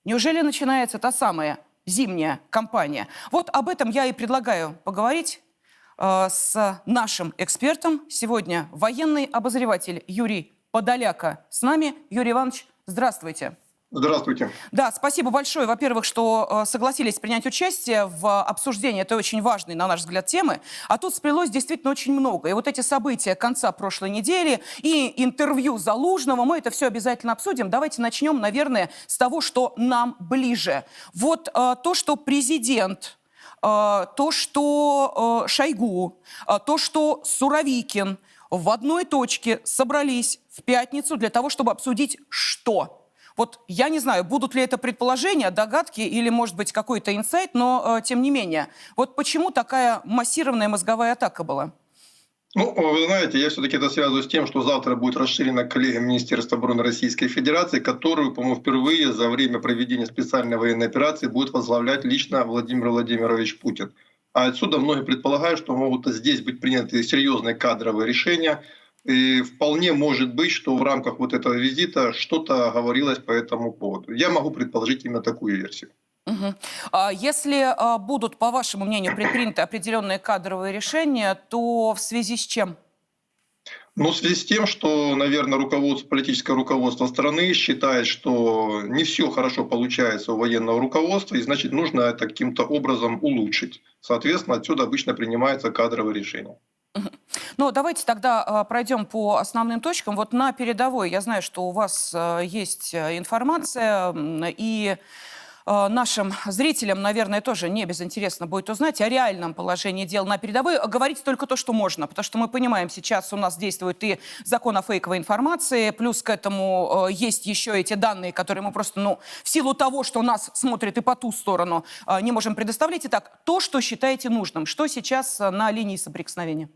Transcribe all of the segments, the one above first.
Неужели начинается та самая зимняя кампания? Вот об этом я и предлагаю поговорить с нашим экспертом. Сегодня военный обозреватель Юрий Подоляка с нами. Юрий Иванович, здравствуйте. Здравствуйте. Да, спасибо большое, во-первых, что согласились принять участие в обсуждении этой очень важной, на наш взгляд, темы. А тут сплелось действительно очень много. И вот эти события конца прошлой недели и интервью Залужного, мы это все обязательно обсудим. Давайте начнем, наверное, с того, что нам ближе. Вот то, что президент, то, что Шойгу, то, что Суровикин в одной точке собрались в пятницу для того, чтобы обсудить что? Вот я не знаю, будут ли это предположения, догадки или, может быть, какой-то инсайт, но тем не менее. Вот почему такая массированная мозговая атака была? Ну, вы знаете, я все-таки это связываю с тем, что завтра будет расширена коллегия Министерства обороны Российской Федерации, которую, по-моему, впервые за время проведения специальной военной операции будет возглавлять лично Владимир Владимирович Путин. А отсюда многие предполагают, что могут здесь быть приняты серьезные кадровые решения. И вполне может быть, что в рамках вот этого визита что-то говорилось по этому поводу. Я могу предположить именно такую версию. Угу. Если будут, по вашему мнению, предприняты определенные кадровые решения, то в связи с чем? Ну, в связи с тем, что, наверное, политическое руководство страны считает, что не все хорошо получается у военного руководства, и значит, нужно это каким-то образом улучшить. Соответственно, отсюда обычно принимаются кадровые решения. Ну, давайте тогда пройдем по основным точкам. Вот на передовой, я знаю, что у вас есть информация, и нашим зрителям, наверное, тоже не безинтересно будет узнать о реальном положении дел на передовой. Говорить только то, что можно, потому что мы понимаем, сейчас у нас действует и закон о фейковой информации, плюс к этому есть еще эти данные, которые мы просто, в силу того, что нас смотрят и по ту сторону, не можем предоставлять. Итак, то, что считаете нужным, что сейчас на линии соприкосновения?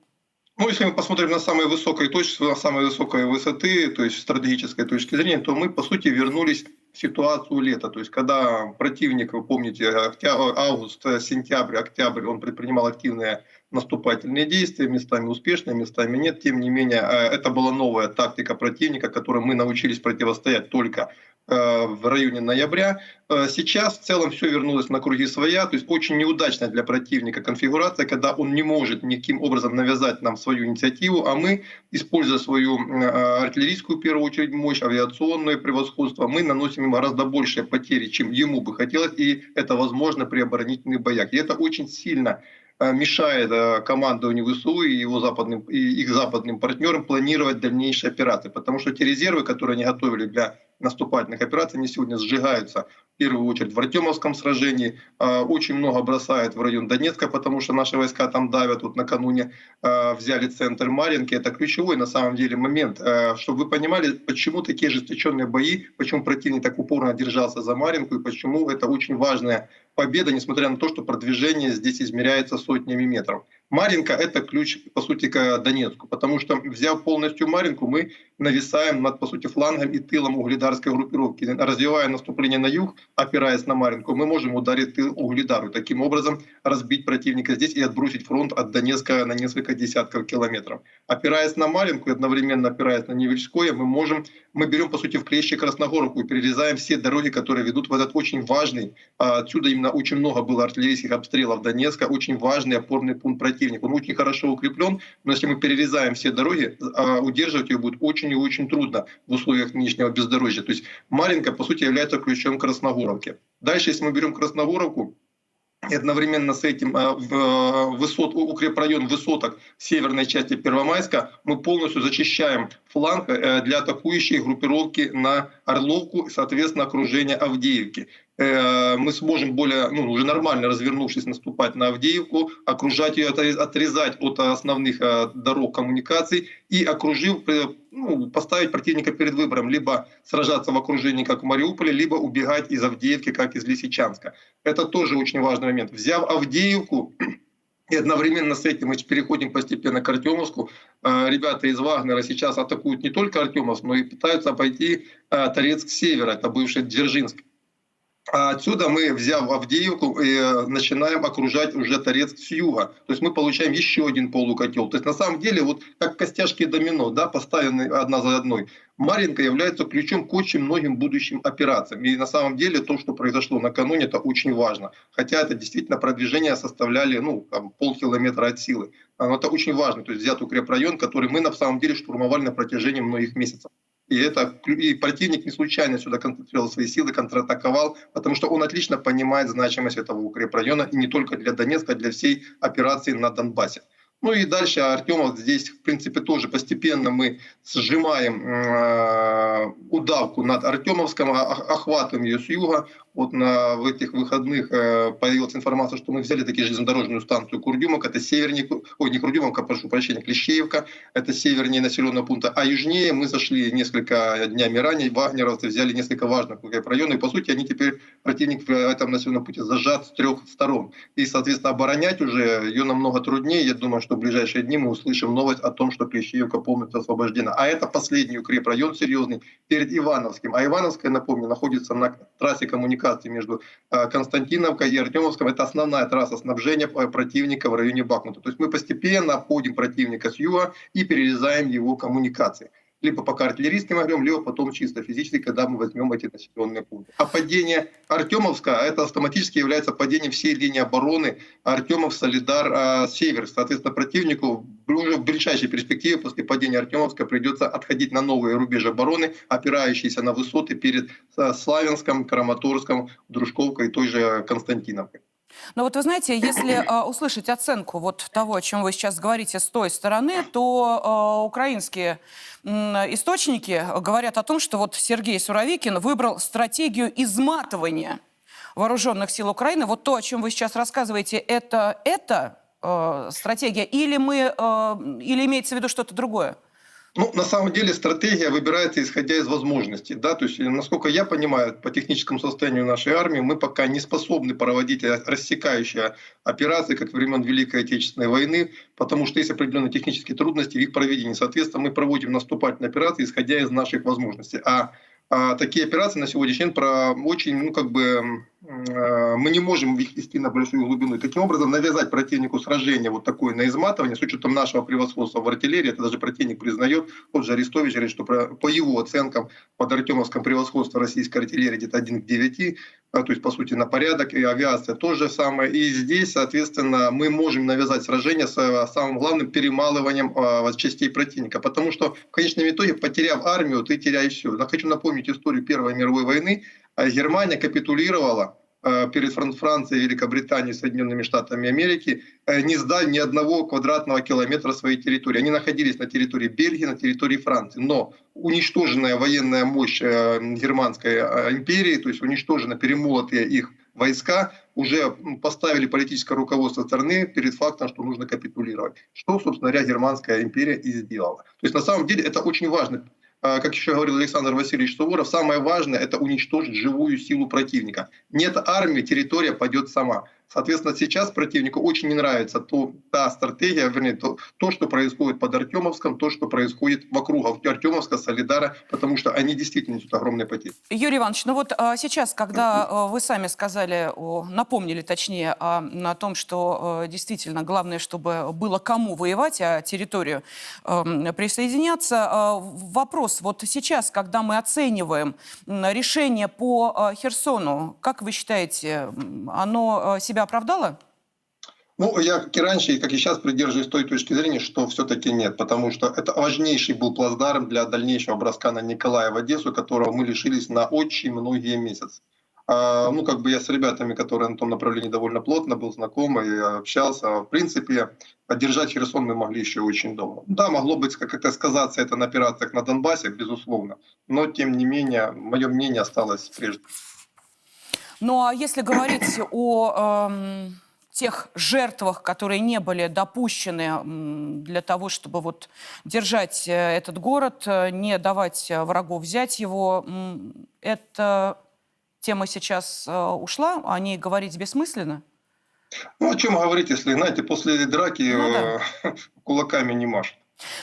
Ну, если мы посмотрим на самые высокие точки, на самые высокие высоты, то есть с стратегической точки зрения, то мы, по сути, вернулись в ситуацию лета. То есть когда противник, вы помните, август, сентябрь, октябрь, он предпринимал активные наступательные действия, местами успешные, местами нет. Тем не менее, это была новая тактика противника, которой мы научились противостоять только в районе ноября. Сейчас в целом все вернулось на круги своя, то есть очень неудачная для противника конфигурация, когда он не может никаким образом навязать нам свою инициативу, а мы, используя свою артиллерийскую, в первую очередь, мощь, авиационное превосходство, мы наносим ему гораздо большие потери, чем ему бы хотелось, и это возможно при оборонительных боях. И это очень сильно мешает командованию ВСУ и их западным партнерам планировать дальнейшие операции, потому что те резервы, которые они готовили для наступательных операций, они сегодня сжигаются в первую очередь в Артемовском сражении, очень много бросают в район Донецка, потому что наши войска там давят. Вот накануне взяли центр Марьинки, это ключевой на самом деле момент, чтобы вы понимали, почему такие ожесточенные бои, почему противник так упорно держался за Марьинку и почему это очень важная победа, несмотря на то, что продвижение здесь измеряется сотнями метров. Марьинка — это ключ, по сути, к Донецку, потому что, взяв полностью Марьинку, мы нависаем над, по сути, флангом и тылом угледарской группировки. Развивая наступление на юг, опираясь на Марьинку, мы можем ударить тыл Угледару, таким образом разбить противника здесь и отбросить фронт от Донецка на несколько десятков километров. Опираясь на Марьинку и одновременно опираясь на Невельское, мы берем, по сути, в клещи Красногоровку и перерезаем все дороги, которые ведут в этот очень важный, отсюда именно очень много было артиллерийских обстрелов Донецка, очень важный опорный пункт противника. Он очень хорошо укреплен, но если мы перерезаем все дороги, удерживать ее будет очень и очень трудно в условиях нынешнего бездорожья. То есть Марьинка, по сути, является ключом к Красногоровке. Дальше, если мы берем Красногоровку, и одновременно с этим укрепрайон высоток северной части Первомайска, мы полностью зачищаем фланг для атакующей группировки на Орловку и, соответственно, окружение Авдеевки. Мы сможем уже нормально развернувшись, наступать на Авдеевку, окружать ее, отрезать от основных дорог коммуникаций и, окружив, поставить противника перед выбором: либо сражаться в окружении, как в Мариуполе, либо убегать из Авдеевки, как из Лисичанска. Это тоже очень важный момент. Взяв Авдеевку, и одновременно с этим мы переходим постепенно к Артемовску. Ребята из Вагнера сейчас атакуют не только Артемовск, но и пытаются обойти Торецк с севера, это бывший Дзержинск. А отсюда мы, взяв Авдеевку, начинаем окружать уже Торецк с юга. То есть мы получаем еще один полукотел. То есть на самом деле, вот как костяшки домино, да, поставлены одна за одной, Марьинка является ключом к очень многим будущим операциям. И на самом деле то, что произошло накануне, это очень важно. Хотя это действительно продвижение составляли там, полкилометра от силы. Но это очень важно. То есть взят укрепрайон, который мы на самом деле штурмовали на протяжении многих месяцев. И противник не случайно сюда концентрировал свои силы, контратаковал, потому что он отлично понимает значимость этого укрепрайона, и не только для Донецка, а для всей операции на Донбассе. Ну и дальше Артемов здесь, в принципе, тоже постепенно мы сжимаем удавку над Артемовском, охватываем ее с юга. Вот в этих выходных появилась информация, что мы взяли таки железнодорожную станцию Курдюмок, это севернее, не Курдюмовка, прошу прощения, Клещеевка, это севернее населенного пункта, а южнее мы зашли несколько днями ранее, вагнеровцы взяли несколько важных районов, и по сути они теперь, противник в этом населенном пункте зажат с 3 сторон. И, соответственно, оборонять уже ее намного труднее. Я думаю, что в ближайшие дни мы услышим новость о том, что Клещеевка полностью освобождена. А это последний укрепрайон серьезный перед Ивановским. А Ивановская, напомню, находится на трассе коммуникации между Константиновкой и Артемовском. Это основная трасса снабжения противника в районе Бахмута. То есть мы постепенно обходим противника с юга и перерезаем его коммуникации. Либо пока артиллерийским огнем, либо потом чисто физически, когда мы возьмем эти населенные пункты. А падение Артемовска, это автоматически является падением всей линии обороны Артемов, Солидар, Север. Соответственно, противнику уже в ближайшей перспективе после падения Артемовска придется отходить на новые рубежи обороны, опирающиеся на высоты перед Славянском, Краматорском, Дружковкой и той же Константиновкой. Но вот вы знаете, если услышать оценку вот того, о чем вы сейчас говорите с той стороны, то украинские источники говорят о том, что вот Сергей Суровикин выбрал стратегию изматывания вооруженных сил Украины. Вот то, о чем вы сейчас рассказываете, это стратегия или имеется в виду что-то другое? Ну, на самом деле стратегия выбирается исходя из возможностей. Да? То есть, насколько я понимаю, по техническому состоянию нашей армии мы пока не способны проводить рассекающие операции, как времен Великой Отечественной войны, потому что есть определенные технические трудности в их проведении. Соответственно, мы проводим наступательные операции, исходя из наших возможностей. А такие операции на сегодняшний день очень, мы не можем их вести на большую глубину. И таким образом навязать противнику сражение вот такое на изматывание, с учетом нашего превосходства в артиллерии, это даже противник признает, тот же Арестович говорит, что по его оценкам под Артемовском превосходство российской артиллерии где-то 1 к 9, то есть по сути на порядок, и авиация то же самое. И здесь, соответственно, мы можем навязать сражение с самым главным перемалыванием частей противника, потому что в конечном итоге, потеряв армию, ты теряешь все. Я хочу напомнить историю Первой мировой войны. Германия капитулировала перед Францией, Великобританией, Соединенными Штатами Америки, не сдав ни одного квадратного километра своей территории. Они находились на территории Бельгии, на территории Франции. Но уничтоженная военная мощь Германской империи, то есть уничтожены, перемолотые их войска, уже поставили политическое руководство страны перед фактом, что нужно капитулировать. Что, собственно говоря, Германская империя и сделала. То есть на самом деле это очень важно. Как еще говорил Александр Васильевич Суворов, самое важное – это уничтожить живую силу противника. Нет армии, территория пойдет сама. Соответственно, сейчас противнику очень не нравится та стратегия, вернее, то, что происходит под Артемовском, то, что происходит вокруг Артемовска, Солидара, потому что они действительно несут огромные потери. Юрий Иванович, ну вот сейчас, когда вы сами сказали, напомнили точнее о том, что действительно главное, чтобы было кому воевать, а территорию присоединяться, вопрос, вот сейчас, когда мы оцениваем решение по Херсону, как вы считаете, оно себя оправдало? Ну, я, как и раньше, и как и сейчас, придерживаюсь той точки зрения, что все-таки нет, потому что это важнейший был плацдарм для дальнейшего броска на Николая в Одессу, которого мы лишились на очень многие месяцы. Я с ребятами, которые на том направлении довольно плотно был знаком и общался, в принципе, одержать Херсон мы могли еще очень долго. Да, могло быть как-то сказаться это на операциях на Донбассе, безусловно, но, тем не менее, мое мнение осталось прежним. Ну, а если говорить о тех жертвах, которые не были допущены для того, чтобы вот держать этот город, не давать врагу взять его, эта тема сейчас ушла, о ней говорить бессмысленно? Ну, о чем говорить, если, знаете, после драки кулаками не машут.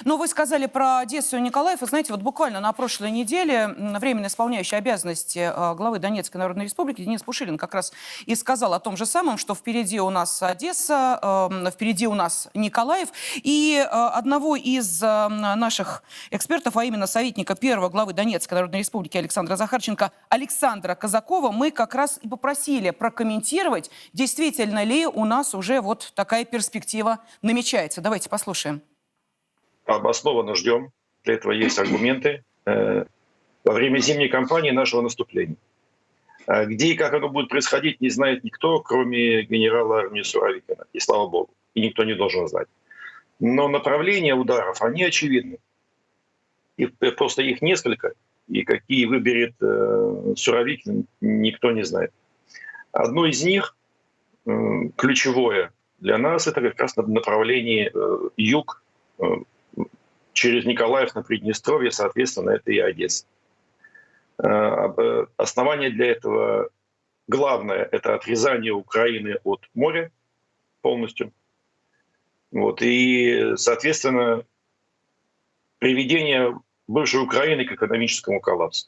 Но вы сказали про Одессу и Николаев. Вы знаете, вот буквально на прошлой неделе временно исполняющий обязанности главы Донецкой Народной Республики Денис Пушилин как раз и сказал о том же самом, что впереди у нас Одесса, впереди у нас Николаев. И одного из наших экспертов, а именно советника первого главы Донецкой Народной Республики Александра Захарченко, Александра Казакова, мы как раз и попросили прокомментировать, действительно ли у нас уже вот такая перспектива намечается. Давайте послушаем. Обоснованно ждем. Для этого есть аргументы. Во время зимней кампании нашего наступления. Где и как оно будет происходить, не знает никто, кроме генерала армии Суровикина. И слава богу. И никто не должен знать. Но направления ударов, они очевидны. И просто их несколько. И какие выберет Суровикин, никто не знает. Одно из них, ключевое для нас, это как раз направление юг, через Николаев на Приднестровье, соответственно, это и Одесса. Основание для этого главное – это отрезание Украины от моря полностью. Вот, и, соответственно, приведение бывшей Украины к экономическому коллапсу.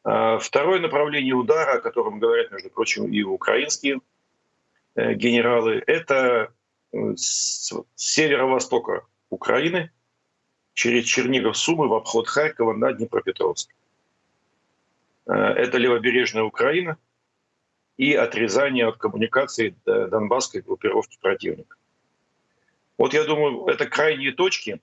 Второе направление удара, о котором говорят, между прочим, и украинские генералы, это с северо-востока Украины через Чернигов, Сумы в обход Харькова на Днепропетровск. Это левобережная Украина и отрезание от коммуникаций донбасской группировки противника. Вот я думаю, это крайние точки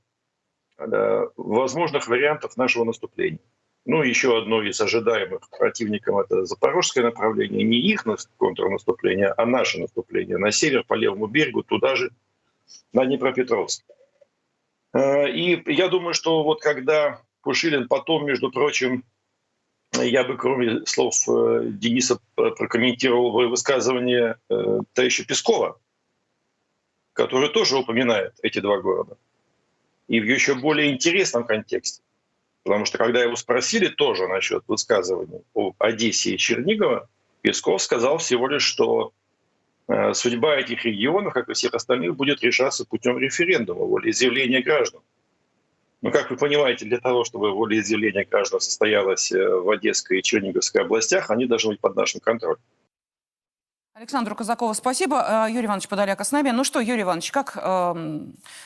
возможных вариантов нашего наступления. Ну, еще одно из ожидаемых противником — это запорожское направление. Не их контрнаступление, а наше наступление на север по левому берегу, туда же, на Днепропетровск. И я думаю, что вот когда Пушилин потом, между прочим, я бы кроме слов Дениса прокомментировал высказывание товарища Пескова, который тоже упоминает эти два города. И в еще более интересном контексте. Потому что когда его спросили тоже насчет высказываний об Одессе и Чернигово, Песков сказал всего лишь, что судьба этих регионов, как и всех остальных, будет решаться путем референдума, волеизъявления граждан. Но, как вы понимаете, для того, чтобы волеизъявление граждан состоялось в Одесской и Черниговской областях, они должны быть под нашим контролем. Александру Казакову спасибо. Юрий Иванович Подоляка с нами. Ну что, Юрий Иванович, как,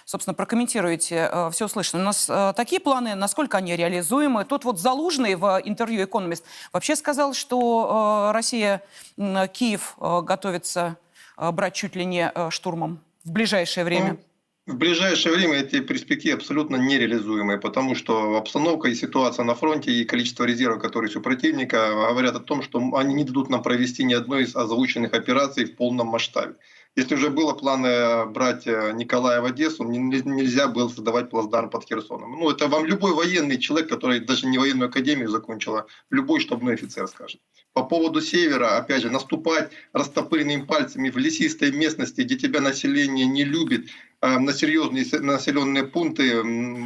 собственно, прокомментируете все услышанное? У нас такие планы, насколько они реализуемы? Тут вот Залужный в интервью «Экономист» вообще сказал, что Россия, Киев готовится брать чуть ли не штурмом в ближайшее время. В ближайшее время эти перспективы абсолютно нереализуемые, потому что обстановка и ситуация на фронте, и количество резервов, которые есть у противника, говорят о том, что они не дадут нам провести ни одной из озвученных операций в полном масштабе. Если уже было планы брать Николаев в Одессу, нельзя было создавать плацдарм под Херсоном. Ну, это вам любой военный человек, который даже не военную академию закончил, любой штабной офицер скажет. По поводу севера, опять же, наступать растопыренными пальцами в лесистой местности, где тебя население не любит, на серьезные населенные пункты,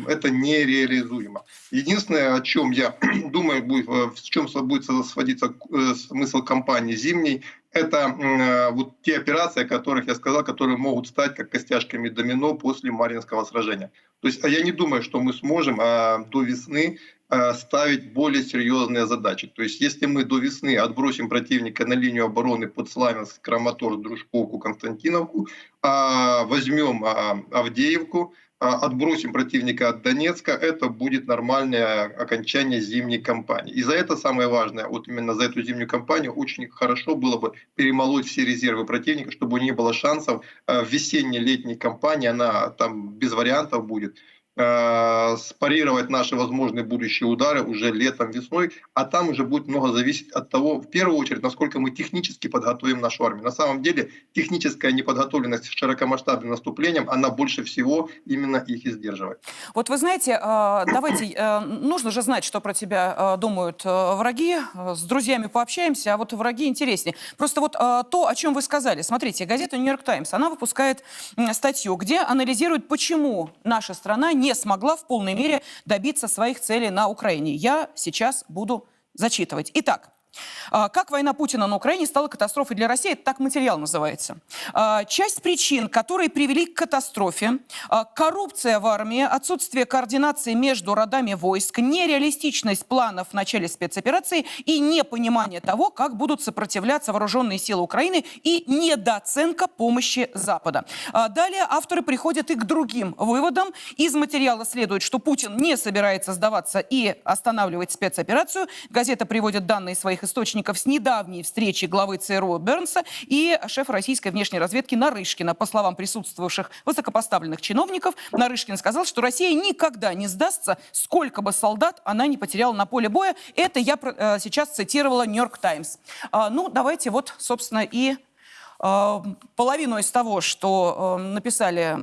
это нереализуемо. Единственное, о чем я думаю, в чем будет сводиться смысл кампании зимней, это вот те операции, о которых я сказал, которые могут стать как костяшками домино после Марьинского сражения. То есть я не думаю, что мы сможем до весны ставить более серьезные задачи. То есть если мы до весны отбросим противника на линию обороны под Славянск, Краматорск, Дружковку, Константиновку, возьмем Авдеевку, отбросим противника от Донецка, это будет нормальное окончание зимней кампании. И за это самое важное, вот именно за эту зимнюю кампанию очень хорошо было бы перемолоть все резервы противника, чтобы не было шансов в весенне-летней кампании, она там без вариантов будет, спарировать наши возможные будущие удары уже летом, весной, а там уже будет много зависеть от того, в первую очередь, насколько мы технически подготовим нашу армию. На самом деле техническая неподготовленность с широкомасштабным наступлением, она больше всего именно их и сдерживает. Вот вы знаете, давайте, нужно же знать, что про тебя думают враги, с друзьями пообщаемся, а вот враги интереснее. Просто вот то, о чем вы сказали. Смотрите, газета «Нью-Йорк Таймс», она выпускает статью, где анализирует, почему наша страна не смогла в полной мере добиться своих целей на Украине. Я сейчас буду зачитывать. Итак, Как война Путина на Украине стала катастрофой для России, это так материал называется. Часть причин, которые привели к катастрофе: коррупция в армии, отсутствие координации между родами войск, нереалистичность планов в начале спецоперации и непонимание того, как будут сопротивляться вооруженные силы Украины, и недооценка помощи Запада. Далее авторы приходят и к другим выводам. Из материала следует, что Путин не собирается сдаваться и останавливать спецоперацию. Газета приводит данные своих источников с недавней встречи главы ЦРУ Бернса и шефа российской внешней разведки Нарышкина. По словам присутствовавших высокопоставленных чиновников, Нарышкин сказал, что Россия никогда не сдастся, сколько бы солдат она не потеряла на поле боя. Это я сейчас цитировала «Нью-Йорк Таймс». Ну, давайте вот, собственно, и половину из того, что написали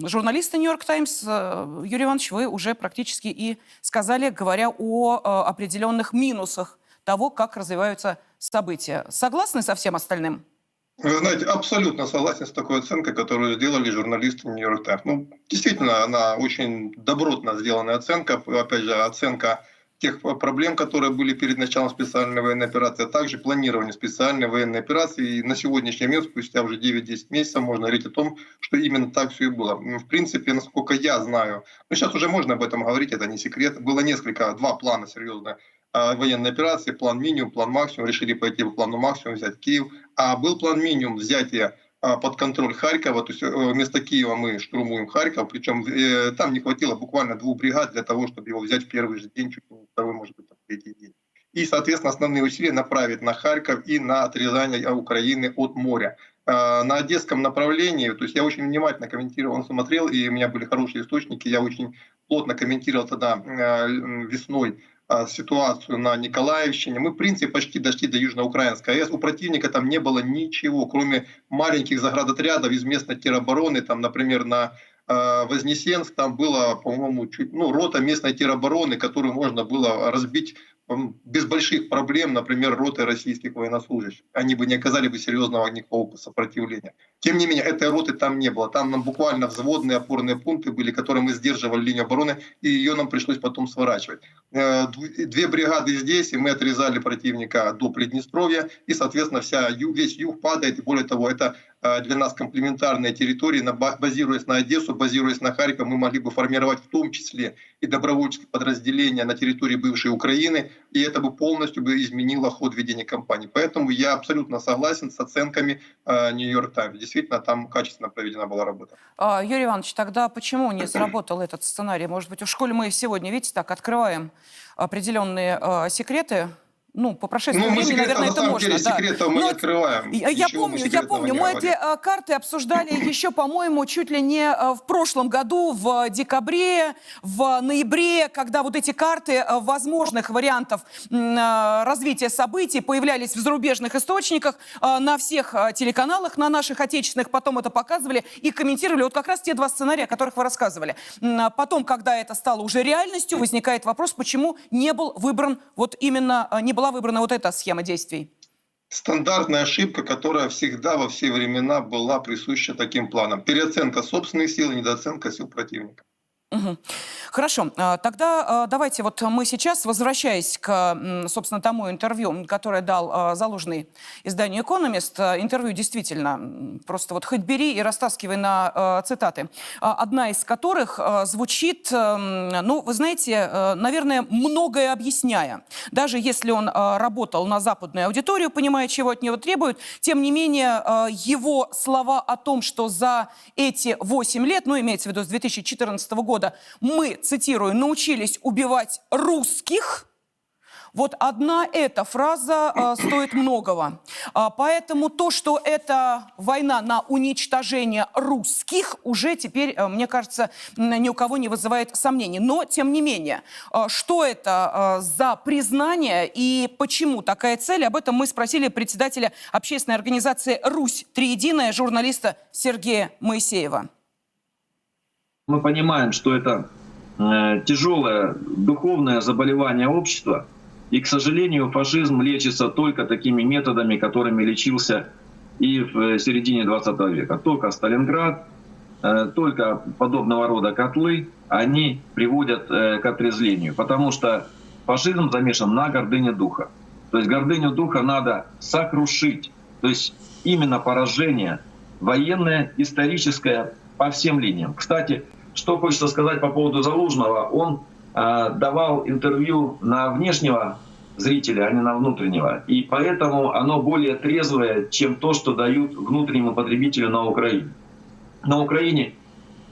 журналисты «Нью-Йорк Таймс», Юрий Иванович, вы уже практически и сказали, говоря о определенных минусах того, как развиваются события. Согласны со всем остальным? Вы знаете, абсолютно согласен с такой оценкой, которую сделали журналисты «Нью-Йорк Таймс». Ну, действительно, она очень добротно сделанная оценка. Опять же, оценка тех проблем, которые были перед началом специальной военной операции, а также планирование специальной военной операции. И на сегодняшний момент, спустя уже 9-10 месяцев, можно говорить о том, что именно так все и было. В принципе, насколько я знаю, ну, сейчас уже можно об этом говорить, это не секрет, было два плана серьезных военной операции: план минимум, план максимум. Решили пойти по плану максимум, взять Киев. А был план минимум взятия под контроль Харькова, то есть вместо Киева мы штурмуем Харьков, причем там не хватило буквально 2 бригад для того, чтобы его взять в первый же день, чуть не второй, может быть, третий день. И, соответственно, основные усилия направить на Харьков и на отрезание Украины от моря. На одесском направлении, то есть я очень внимательно комментировал, смотрел, и у меня были хорошие источники, я очень плотно комментировал тогда весной ситуацию на Николаевщине. Мы, в принципе, почти дошли до Южноукраинской АЭС. У противника там не было ничего, кроме маленьких заградотрядов из местной теробороны. Там, например, на Вознесенск там было, по-моему, рота местной теробороны, которую можно было разбить без больших проблем, например, роты российских военнослужащих. Они бы не оказали бы серьезного никакого сопротивления. Тем не менее, этой роты там не было. Там нам буквально взводные опорные пункты были, которые мы сдерживали линию обороны, и ее нам пришлось потом сворачивать. 2 бригады здесь, и мы отрезали противника до Приднестровья, и, соответственно, весь юг падает, и более того, это для нас комплементарные территории. Базируясь на Одессу, базируясь на Харьков, мы могли бы формировать в том числе и добровольческие подразделения на территории бывшей Украины, и это бы полностью изменило ход ведения кампании. Поэтому я абсолютно согласен с оценками «Нью-Йорк Таймс». Действительно, там качественно проведена была работа. Юрий Иванович, тогда почему не сработал этот сценарий? Может быть, в школе мы сегодня, видите, так открываем определенные секреты. Ну, по прошествии времени, наверное, это можно. Секретов мы не открываем. Я помню. Мы эти карты обсуждали еще, по-моему, чуть ли не в прошлом году, в декабре, в ноябре, когда вот эти карты возможных вариантов развития событий появлялись в зарубежных источниках, на всех телеканалах, на наших отечественных, потом это показывали и комментировали. Вот как раз те 2 сценария, о которых вы рассказывали. Потом, когда это стало уже реальностью, возникает вопрос, почему не был выбран вот именно, не была выбрана вот эта схема действий? Стандартная ошибка, которая всегда во все времена была присуща таким планам. Переоценка собственных сил и недооценка сил противника. Угу. Хорошо, тогда давайте вот мы сейчас, возвращаясь к, собственно, тому интервью, которое дал Залужный изданию «Экономист», интервью действительно просто вот хоть бери и растаскивай на цитаты, одна из которых звучит, ну, вы знаете, наверное, многое объясняя. Даже если он работал на западную аудиторию, понимая, чего от него требуют, тем не менее, его слова о том, что за эти 8 лет, ну, имеется в виду с 2014 года, мы, цитирую, научились убивать русских. Вот одна эта фраза стоит многого. Поэтому то, что это война на уничтожение русских, уже теперь, мне кажется, ни у кого не вызывает сомнений. Но, тем не менее, что это за признание и почему такая цель, об этом мы спросили председателя общественной организации «Русь Триединая», журналиста Сергея Моисеева. Мы понимаем, что это тяжелое духовное заболевание общества, и, к сожалению, фашизм лечится только такими методами, которыми лечился и в середине 20 века. Только Сталинград, только подобного рода котлы, они приводят к отрезлению, потому что фашизм замешан на гордыне духа. То есть гордыню духа надо сокрушить. То есть именно поражение военное, историческое по всем линиям. Кстати, что хочется сказать по поводу Залужного. Он давал интервью на внешнего зрителя, а не на внутреннего. И поэтому оно более трезвое, чем то, что дают внутреннему потребителю на Украине. На Украине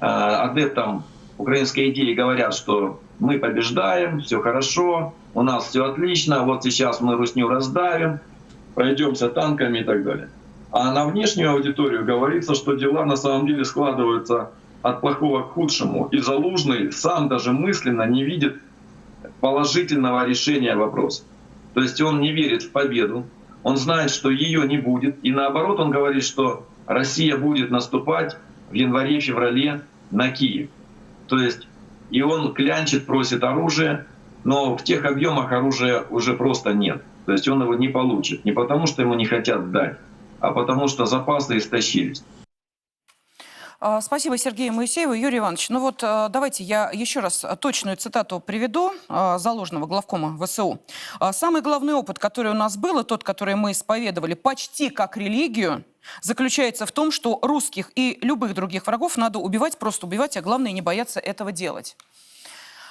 адептам украинской идеи говорят, что мы побеждаем, все хорошо, у нас все отлично, вот сейчас мы русню раздавим, пройдемся танками и так далее. А на внешнюю аудиторию говорится, что дела на самом деле складываются от плохого к худшему. И Залужный сам даже мысленно не видит положительного решения вопроса. То есть он не верит в победу, он знает, что ее не будет. И наоборот, он говорит, что Россия будет наступать в январе-феврале на Киев. То есть и он клянчит, просит оружие, но в тех объемах оружия уже просто нет. То есть он его не получит. Не потому, что ему не хотят дать, а потому что запасы истощились. Спасибо Сергею Моисееву. Юрий Иванович, ну вот давайте я еще раз точную цитату приведу Залужного, главкома ВСУ. «Самый главный опыт, который у нас был, и тот, который мы исповедовали почти как религию, заключается в том, что русских и любых других врагов надо убивать, просто убивать, а главное не бояться этого делать».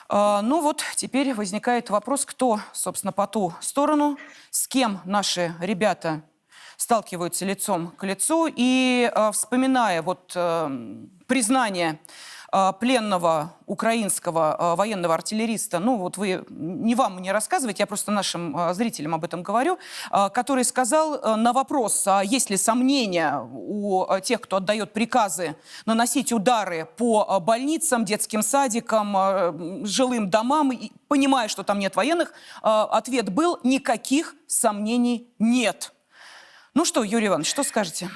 Ну вот теперь возникает вопрос, кто, собственно, по ту сторону, с кем наши ребята сталкиваются лицом к лицу. И вспоминая вот признание пленного украинского военного артиллериста, ну вот вы, не вам мне рассказывать, я просто нашим зрителям об этом говорю, который сказал на вопрос, есть ли сомнения у тех, кто отдает приказы наносить удары по больницам, детским садикам, жилым домам, понимая, что там нет военных, ответ был: никаких сомнений нет. Ну что, Юрий Иванович, что скажете?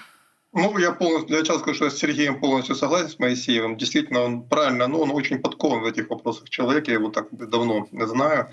Ну, я начал скажу, что я с Сергеем полностью согласен, с Моисеевым. Действительно, он правильно, но он очень подкован в этих вопросах человек, я его так давно знаю.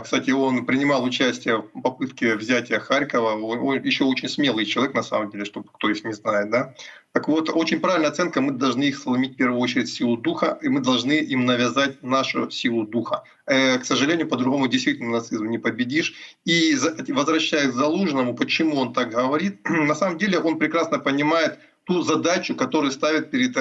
Кстати, он принимал участие в попытке взятия Харькова. Он еще очень смелый человек, на самом деле, чтобы кто их не знает. Да? Так вот, очень правильная оценка. Мы должны их сломить в первую очередь силу духа, и мы должны им навязать нашу силу духа. К сожалению, по-другому действительно нацизм не победишь. И возвращаясь к Залужному, почему он так говорит, на самом деле он прекрасно понимает ту задачу, которую ставят перед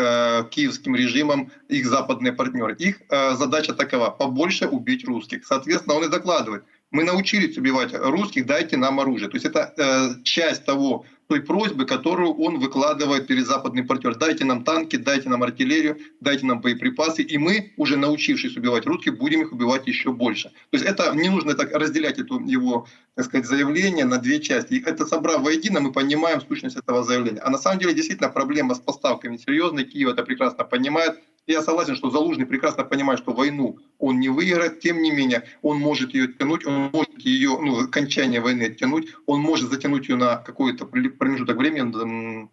киевским режимом их западные партнеры. Их задача такова: побольше убить русских. Соответственно, он и докладывает: мы научились убивать русских, дайте нам оружие. То есть это часть той просьбы, которую он выкладывает перед западным партнером. Дайте нам танки, дайте нам артиллерию, дайте нам боеприпасы, и мы, уже научившись убивать русских, будем их убивать еще больше. То есть это не нужно так разделять его, так сказать, заявление на две части. И это, собрав воедино, мы понимаем сущность этого заявления. А на самом деле действительно проблема с поставками серьезная. Киев это прекрасно понимает. Я согласен, что Залужный прекрасно понимает, что войну он не выиграет, тем не менее он может ее тянуть, он может ее, окончание войны оттянуть, он может затянуть ее на какой-то промежуток времени.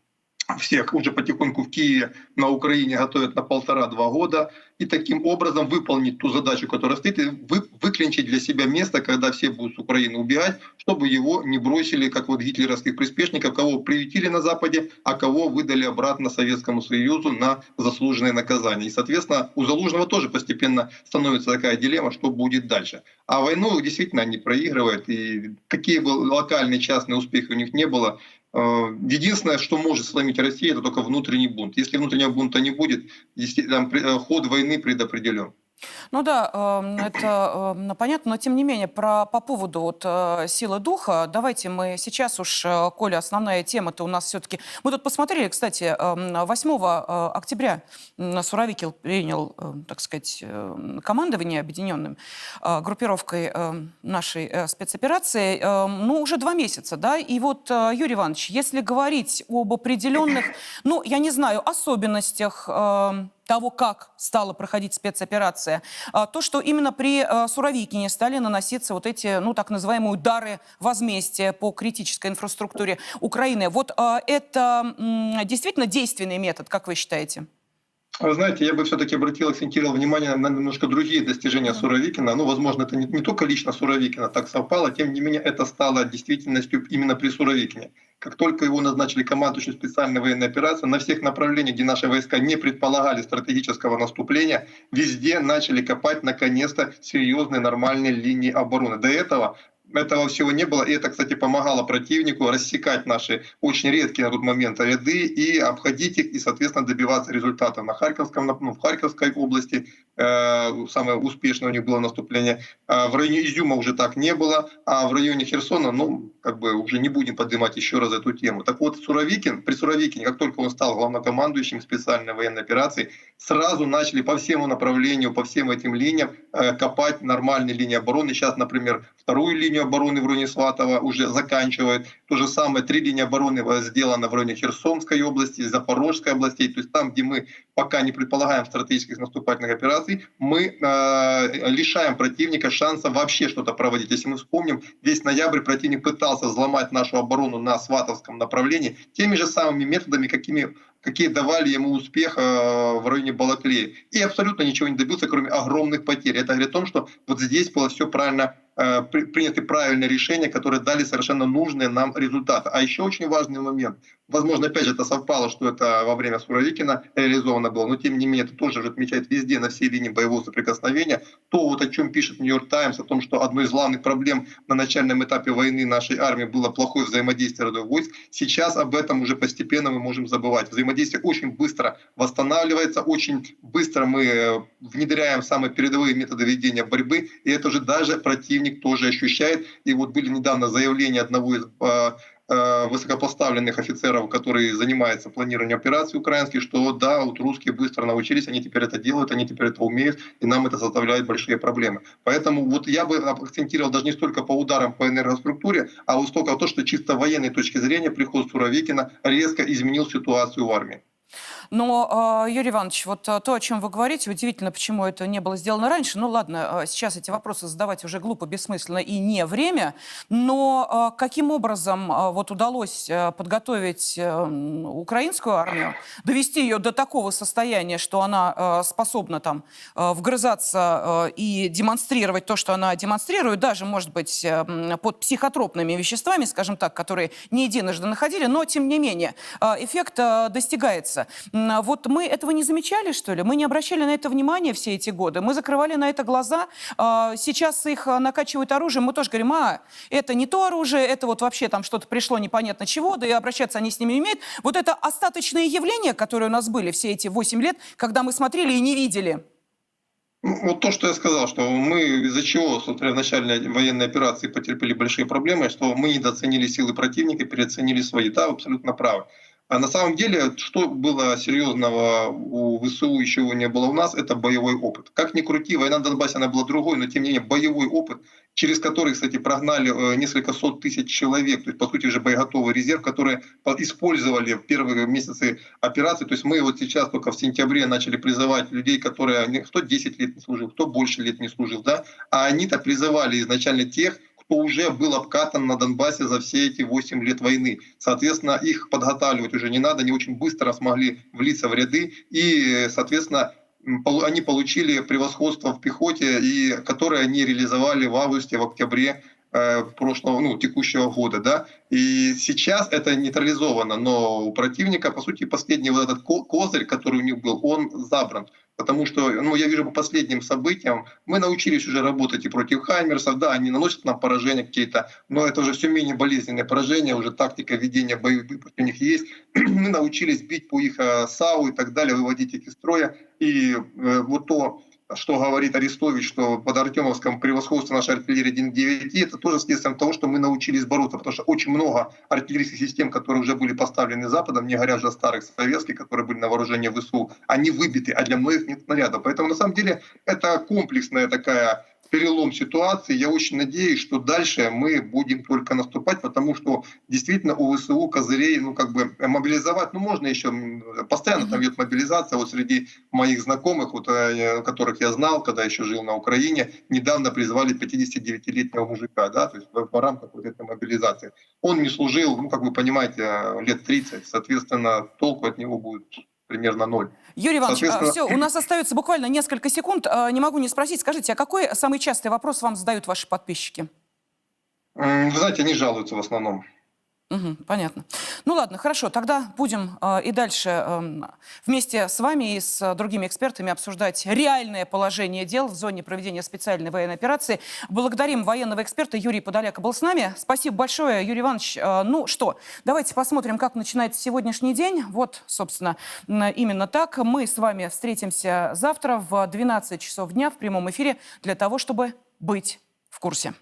Всех уже потихоньку в Киеве, на Украине готовят на 1,5-2 года, и таким образом выполнить ту задачу, которая стоит, и выклинчить для себя место, когда все будут с Украины убегать, чтобы его не бросили, как вот гитлеровских приспешников, кого приютили на Западе, а кого выдали обратно Советскому Союзу на заслуженное наказание. И, соответственно, у Залужного тоже постепенно становится такая дилемма, что будет дальше. А войну действительно они проигрывают, и какие бы локальные частные успехи у них не было, единственное, что может сломить Россию, это только внутренний бунт. Если внутреннего бунта не будет, ход войны предопределен. Ну да, это понятно, но тем не менее по поводу силы духа, давайте мы сейчас уж, Коля, основная тема-то у нас все-таки... Мы тут посмотрели, кстати, 8 октября Суровикин принял, так сказать, командование объединенным группировкой нашей спецоперации, уже 2 месяца, да, и вот, Юрий Иванович, если говорить об определенных, я не знаю, особенностях того, как стала проходить спецоперация, то, что именно при Суровикине стали наноситься вот эти, так называемые удары возмездия по критической инфраструктуре Украины. Вот это действительно действенный метод, как вы считаете? Вы знаете, я бы все-таки акцентировал внимание на немножко другие достижения Суровикина. Возможно, это не только лично Суровикина так совпало, тем не менее это стало действительностью именно при Суровикине. Как только его назначили командующим специальной военной операции, на всех направлениях, где наши войска не предполагали стратегического наступления, везде начали копать наконец-то серьезные нормальные линии обороны. До этого этого всего не было. И это, кстати, помогало противнику рассекать наши очень редкие на тот момент ряды и обходить их, и, соответственно, добиваться результатов на Харьковском, в Харьковской области. Самое успешное у них было наступление. В районе Изюма уже так не было, а в районе Херсона, ну, как бы уже не будем поднимать еще раз эту тему. Так вот, Суровикин, при Суровикине, как только он стал главнокомандующим специальной военной операции, сразу начали по всему направлению, по всем этим линиям копать нормальные линии обороны. Сейчас, например, вторую линию обороны в районе Сватова уже заканчивают. То же самое, 3 линии обороны сделано в районе Херсонской области, Запорожской области. То есть там, где мы пока не предполагаем стратегических наступательных операций, мы лишаем противника шанса вообще что-то проводить. Если мы вспомним, весь ноябрь противник пытался взломать нашу оборону на Сватовском направлении теми же самыми методами, какие давали ему успех в районе Балаклея. И абсолютно ничего не добился, кроме огромных потерь. Это говорит о том, что вот здесь было все правильно, приняты правильные решения, которые дали совершенно нужные нам результаты. А еще очень важный момент. Возможно, опять же, это совпало, что это во время Суровикина реализовано было, но тем не менее это тоже отмечает везде, на всей линии боевого соприкосновения. То, вот о чем пишет Нью-Йорк Таймс, о том, что одной из главных проблем на начальном этапе войны нашей армии было плохое взаимодействие родовых войск. Сейчас об этом уже постепенно мы можем забывать. Взаимодействие очень быстро восстанавливается, очень быстро мы внедряем самые передовые методы ведения борьбы, и это уже даже противник тоже ощущает. И вот были недавно заявления одного из высокопоставленных офицеров, которые занимаются планированием операций украинских, что да, вот русские быстро научились, они теперь это делают, они теперь это умеют, и нам это составляет большие проблемы. Поэтому вот я бы акцентировал даже не столько по ударам по энергоструктуре, а вот столько то, что чисто военной точки зрения приход Суровикина резко изменил ситуацию в армии. Но, Юрий Иванович, вот то, о чем вы говорите, удивительно, почему это не было сделано раньше. Ну ладно, сейчас эти вопросы задавать уже глупо, бессмысленно и не время. Но каким образом вот удалось подготовить украинскую армию, довести ее до такого состояния, что она способна там вгрызаться и демонстрировать то, что она демонстрирует, даже, может быть, под психотропными веществами, скажем так, которые не единожды находили, но, тем не менее, эффект достигается. Вот мы этого не замечали, что ли? Мы не обращали на это внимания все эти годы. Мы закрывали на это глаза. Сейчас их накачивают оружием. Мы тоже говорим, это не то оружие, это вот вообще там что-то пришло непонятно чего, да и обращаться они с ними не умеют. Вот это остаточные явления, которые у нас были все эти 8 лет, когда мы смотрели и не видели. Вот то, что я сказал, что мы из-за чего, смотря в начале военной операции, потерпели большие проблемы, что мы недооценили силы противника, переоценили свои. Да, абсолютно правы. А на самом деле, что было серьезного у ВСУ, еще не было у нас, это боевой опыт. Как ни крути, война на Донбассе, она была другой, но тем не менее боевой опыт, через который, кстати, прогнали несколько сот тысяч человек, то есть, по сути, уже боеготовый резерв, которые использовали в первые месяцы операции. То есть мы вот сейчас только в сентябре начали призывать людей, которые кто 10 лет не служил, кто больше лет не служил, да, а они-то призывали изначально тех, кто уже был обкатан на Донбассе за все эти 8 лет войны. Соответственно, их подготавливать уже не надо, они очень быстро смогли влиться в ряды, и, соответственно, они получили превосходство в пехоте, и которое они реализовали в августе, в октябре текущего года, да. И сейчас это нейтрализовано, но у противника, по сути, последний вот этот козырь, который у них был, он забран. Потому что, я вижу по последним событиям, мы научились уже работать и против хаймерсов, да, они наносят нам поражения какие-то, но это уже все менее болезненные поражения, уже тактика ведения боевых у них есть. Мы научились бить по их САУ и так далее, выводить их из строя. И вот то, что говорит Арестович, что под Артемовском превосходство нашей артиллерии 1,9, это тоже следствием того, что мы научились бороться, потому что очень много артиллерийских систем, которые уже были поставлены Западом, не говоря уже о старых советских, которые были на вооружении ВСУ, они выбиты, а для многих нет снарядов. Поэтому на самом деле это комплексная такая перелом ситуации. Я очень надеюсь, что дальше мы будем только наступать, потому что действительно у ВСУ козырей, мобилизовать, можно еще, постоянно там идет мобилизация. Вот среди моих знакомых, которых я знал, когда еще жил на Украине, недавно призвали 59-летнего мужика, да, то есть в рамках вот этой мобилизации. Он не служил, как вы понимаете, лет 30, соответственно, толку от него будет примерно 0. Юрий Иванович, все, у нас остается буквально несколько секунд. Не могу не спросить, скажите, а какой самый частый вопрос вам задают ваши подписчики? Вы знаете, они жалуются в основном. Понятно. Ну ладно, хорошо. Тогда будем и дальше вместе с вами и с другими экспертами обсуждать реальное положение дел в зоне проведения специальной военной операции. Благодарим военного эксперта. Юрий Подоляк был с нами. Спасибо большое, Юрий Иванович. Ну что, давайте посмотрим, как начинается сегодняшний день. Вот, собственно, именно так. Мы с вами встретимся завтра в 12 часов дня в прямом эфире для того, чтобы быть в курсе.